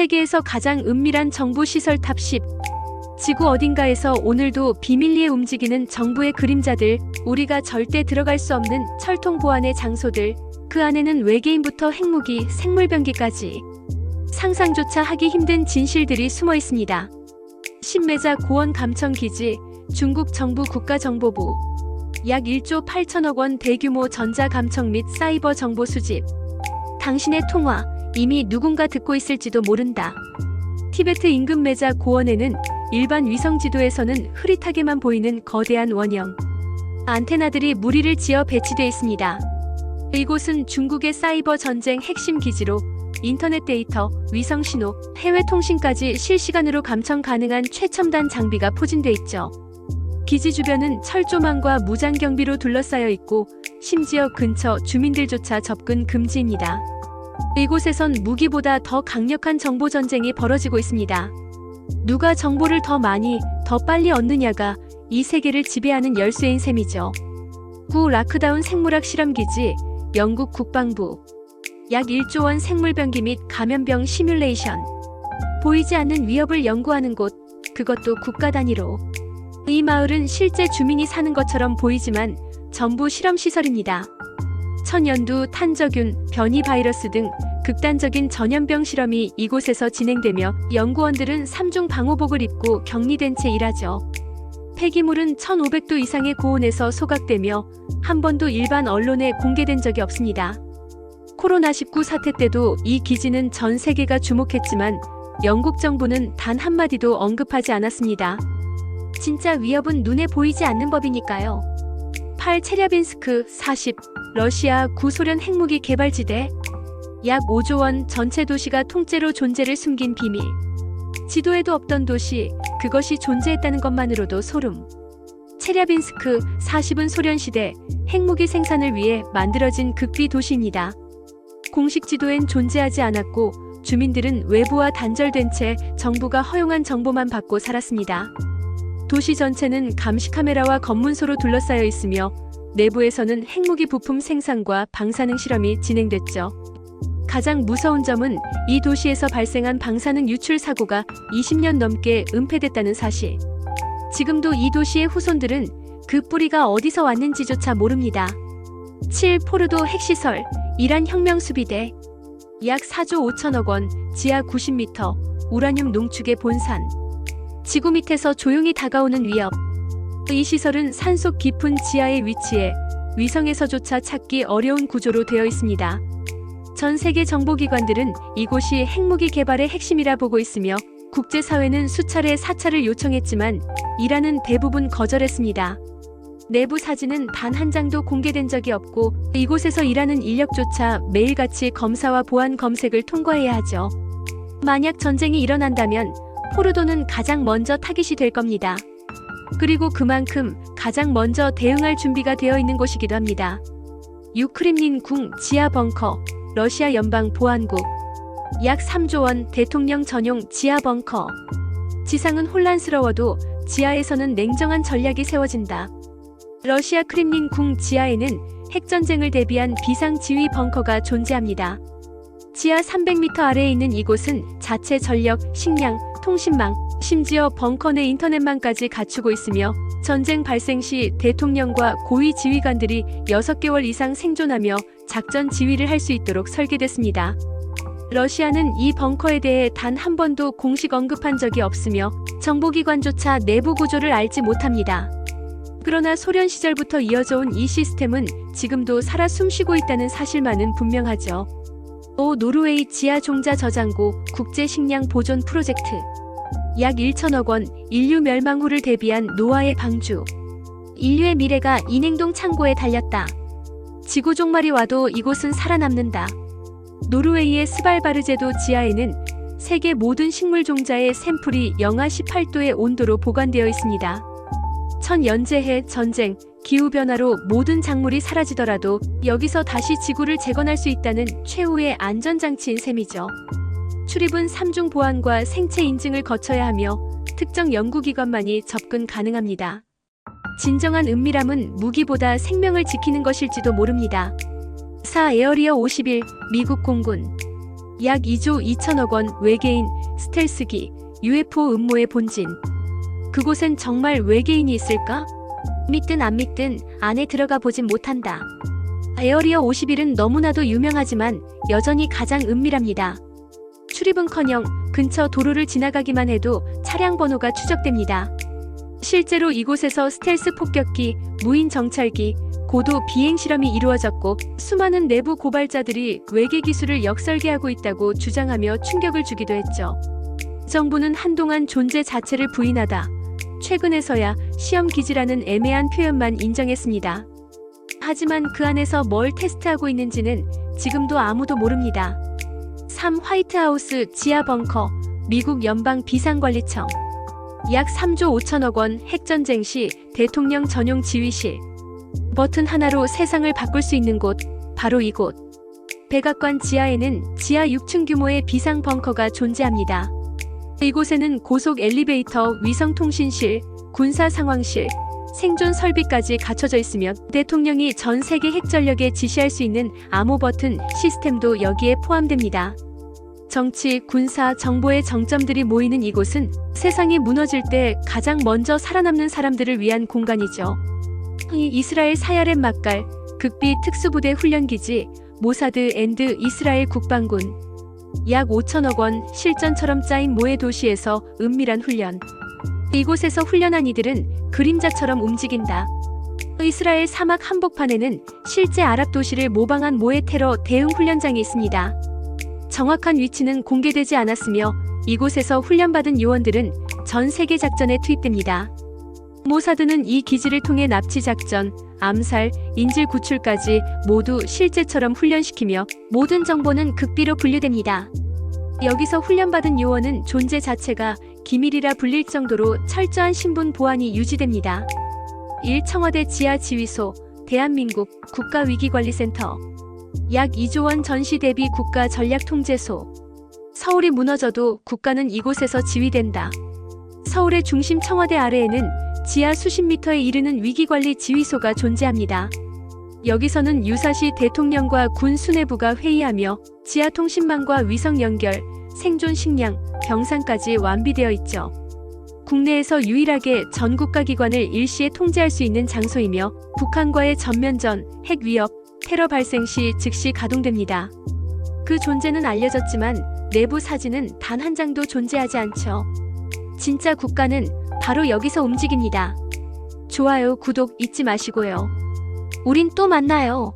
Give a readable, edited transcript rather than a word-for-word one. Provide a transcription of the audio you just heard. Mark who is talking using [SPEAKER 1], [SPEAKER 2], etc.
[SPEAKER 1] 세계에서 가장 은밀한 정부 시설 탑 10. 지구 어딘가에서 오늘도 비밀리에 움직이는 정부의 그림자들, 우리가 절대 들어갈 수 없는 철통 보안의 장소들, 그 안에는 외계인부터 핵무기, 생물병기까지 상상조차 하기 힘든 진실들이 숨어 있습니다. 신매자 고원 감청기지, 중국 정부 국가정보부. 약 1조 8천억 원 대규모 전자감청 및 사이버 정보 수집. 당신의 통화, 이미 누군가 듣고 있을지도 모른다. 티베트 인근 매자 고원에는 일반 위성 지도에서는 흐릿하게만 보이는 거대한 원형 안테나들이 무리를 지어 배치돼 있습니다. 이곳은 중국의 사이버 전쟁 핵심 기지로 인터넷 데이터, 위성 신호, 해외 통신까지 실시간으로 감청 가능한 최첨단 장비가 포진돼 있죠. 기지 주변은 철조망과 무장 경비로 둘러싸여 있고 심지어 근처 주민들조차 접근 금지입니다. 이곳에선 무기보다 더 강력한 정보 전쟁이 벌어지고 있습니다. 누가 정보를 더 많이, 더 빨리 얻느냐가 이 세계를 지배하는 열쇠인 셈이죠. 구 라크다운 생물학 실험기지, 영국 국방부. 약 1조 원 생물병기 및 감염병 시뮬레이션. 보이지 않는 위협을 연구하는 곳, 그것도 국가 단위로. 이 마을은 실제 주민이 사는 것처럼 보이지만 전부 실험시설입니다. 천연두, 탄저균, 변이 바이러스 등 극단적인 전염병 실험이 이곳에서 진행되며 연구원들은 3중 방호복을 입고 격리된 채 일하죠. 폐기물은 1500도 이상의 고온에서 소각되며 한 번도 일반 언론에 공개된 적이 없습니다. 코로나19 사태 때도 이 기지는 전 세계가 주목했지만 영국 정부는 단 한마디도 언급하지 않았습니다. 진짜 위협은 눈에 보이지 않는 법이니까요. 8 체랴빈스크 40 러시아 구소련 핵무기 개발지대. 약 5조 원 전체 도시가 통째로 존재를 숨긴 비밀. 지도에도 없던 도시, 그것이 존재했다는 것만으로도 소름. 체랴빈스크 40은 소련시대 핵무기 생산을 위해 만들어진 극비 도시입니다. 공식 지도엔 존재하지 않았고 주민들은 외부와 단절된 채 정부가 허용한 정보만 받고 살았습니다. 도시 전체는 감시 카메라와 검문소로 둘러싸여 있으며 내부에서는 핵무기 부품 생산과 방사능 실험이 진행됐죠. 가장 무서운 점은 이 도시에서 발생한 방사능 유출 사고가 20년 넘게 은폐됐다는 사실. 지금도 이 도시의 후손들은 그 뿌리가 어디서 왔는지조차 모릅니다. 7 포르도 핵시설, 이란 혁명수비대. 약 4조 5천억 원, 지하 90m, 우라늄 농축의 본산. 지구 밑에서 조용히 다가오는 위협. 이 시설은 산속 깊은 지하에 위치해 위성에서조차 찾기 어려운 구조로 되어 있습니다. 전 세계 정보기관들은 이곳이 핵무기 개발의 핵심이라 보고 있으며 국제사회는 수차례 사찰을 요청했지만 이란은 대부분 거절했습니다. 내부 사진은 단 한 장도 공개된 적이 없고 이곳에서 일하는 인력조차 매일같이 검사와 보안 검색을 통과해야 하죠. 만약 전쟁이 일어난다면 포르도는 가장 먼저 타깃이 될 겁니다. 그리고 그만큼 가장 먼저 대응할 준비가 되어 있는 곳이기도 합니다. 유크림린 궁 지하 벙커, 러시아 연방 보안국. 약 3조 원 대통령 전용 지하 벙커. 지상은 혼란스러워도 지하에서는 냉정한 전략이 세워진다. 러시아 크렘린 궁 지하에는 핵전쟁을 대비한 비상지휘 벙커가 존재합니다. 지하 300m 아래에 있는 이곳은 자체 전력, 식량, 통신망, 심지어 벙커 내 인터넷망까지 갖추고 있으며 전쟁 발생 시 대통령과 고위 지휘관들이 6개월 이상 생존하며 작전 지휘를 할 수 있도록 설계됐습니다. 러시아는 이 벙커에 대해 단 한 번도 공식 언급한 적이 없으며 정보기관조차 내부 구조를 알지 못합니다. 그러나 소련 시절부터 이어져 온 이 시스템은 지금도 살아 숨쉬고 있다는 사실만은 분명하죠. 노르웨이 지하 종자 저장고 국제 식량 보존 프로젝트. 약 1천억 원, 인류 멸망 후를 대비한 노아의 방주. 인류의 미래가 이 냉동 창고에 달렸다. 지구 종말이 와도 이곳은 살아남는다. 노르웨이의 스발바르제도 지하에는 세계 모든 식물 종자의 샘플이 영하 18도의 온도로 보관되어 있습니다. 천연재해, 전쟁, 기후변화로 모든 작물이 사라지더라도 여기서 다시 지구를 재건할 수 있다는 최후의 안전장치인 셈이죠. 출입은 3중 보안과 생체 인증을 거쳐야 하며 특정 연구기관만이 접근 가능합니다. 진정한 은밀함은 무기보다 생명을 지키는 것일지도 모릅니다. 4 에어리어 51 미국 공군. 약 2조 2천억 원 외계인, 스텔스기, UFO 음모의 본진. 그곳엔 정말 외계인이 있을까? 믿든 안 믿든 안에 들어가 보진 못한다. 에어리어 51은 너무나도 유명하지만 여전히 가장 은밀합니다. 출입은커녕 근처 도로를 지나가기만 해도 차량 번호가 추적됩니다. 실제로 이곳에서 스텔스 폭격기, 무인 정찰기, 고도 비행 실험이 이루어졌고 수많은 내부 고발자들이 외계 기술을 역설계하고 있다고 주장하며 충격을 주기도 했죠. 정부는 한동안 존재 자체를 부인하다 최근에서야 시험 기지라는 애매한 표현만 인정했습니다. 하지만 그 안에서 뭘 테스트하고 있는지는 지금도 아무도 모릅니다. 3. 화이트하우스 지하 벙커, 미국 연방 비상관리청. 약 3조 5천억 원 핵전쟁 시 대통령 전용 지휘실. 버튼 하나로 세상을 바꿀 수 있는 곳, 바로 이곳. 백악관 지하에는 지하 6층 규모의 비상 벙커가 존재합니다. 이곳에는 고속 엘리베이터, 위성통신실, 군사 상황실, 생존 설비까지 갖춰져 있으며 대통령이 전 세계 핵전력에 지시할 수 있는 암호 버튼 시스템도 여기에 포함됩니다. 정치, 군사, 정보의 정점들이 모이는 이곳은 세상이 무너질 때 가장 먼저 살아남는 사람들을 위한 공간이죠. 이스라엘 사야렛 막갈, 극비 특수부대 훈련기지, 모사드 앤드 이스라엘 국방군. 약 5천억 원 실전처럼 짜인 모해 도시에서 은밀한 훈련. 이곳에서 훈련한 이들은 그림자처럼 움직인다. 이스라엘 사막 한복판에는 실제 아랍 도시를 모방한 모해 테러 대응 훈련장이 있습니다. 정확한 위치는 공개되지 않았으며 이곳에서 훈련받은 요원들은 전 세계 작전에 투입됩니다. 모사드는 이 기지를 통해 납치 작전, 암살, 인질 구출까지 모두 실제처럼 훈련시키며 모든 정보는 극비로 분류됩니다. 여기서 훈련받은 요원은 존재 자체가 기밀이라 불릴 정도로 철저한 신분 보안이 유지됩니다. 1. 청와대 지하지휘소, 대한민국 국가위기관리센터. 약 2조 원 전시 대비 국가전략통제소. 서울이 무너져도 국가는 이곳에서 지휘된다. 서울의 중심 청와대 아래에는 지하 수십 미터에 이르는 위기관리 지휘소가 존재합니다. 여기서는 유사시 대통령과 군 수뇌부가 회의하며 지하 통신망과 위성 연결, 생존 식량, 병상까지 완비되어 있죠. 국내에서 유일하게 전 국가기관을 일시에 통제할 수 있는 장소이며 북한과의 전면전, 핵 위협, 테러 발생 시 즉시 가동됩니다. 그 존재는 알려졌지만 내부 사진은 단 한 장도 존재하지 않죠. 진짜 국가는 바로 여기서 움직입니다. 좋아요, 구독 잊지 마시고요. 우린 또 만나요.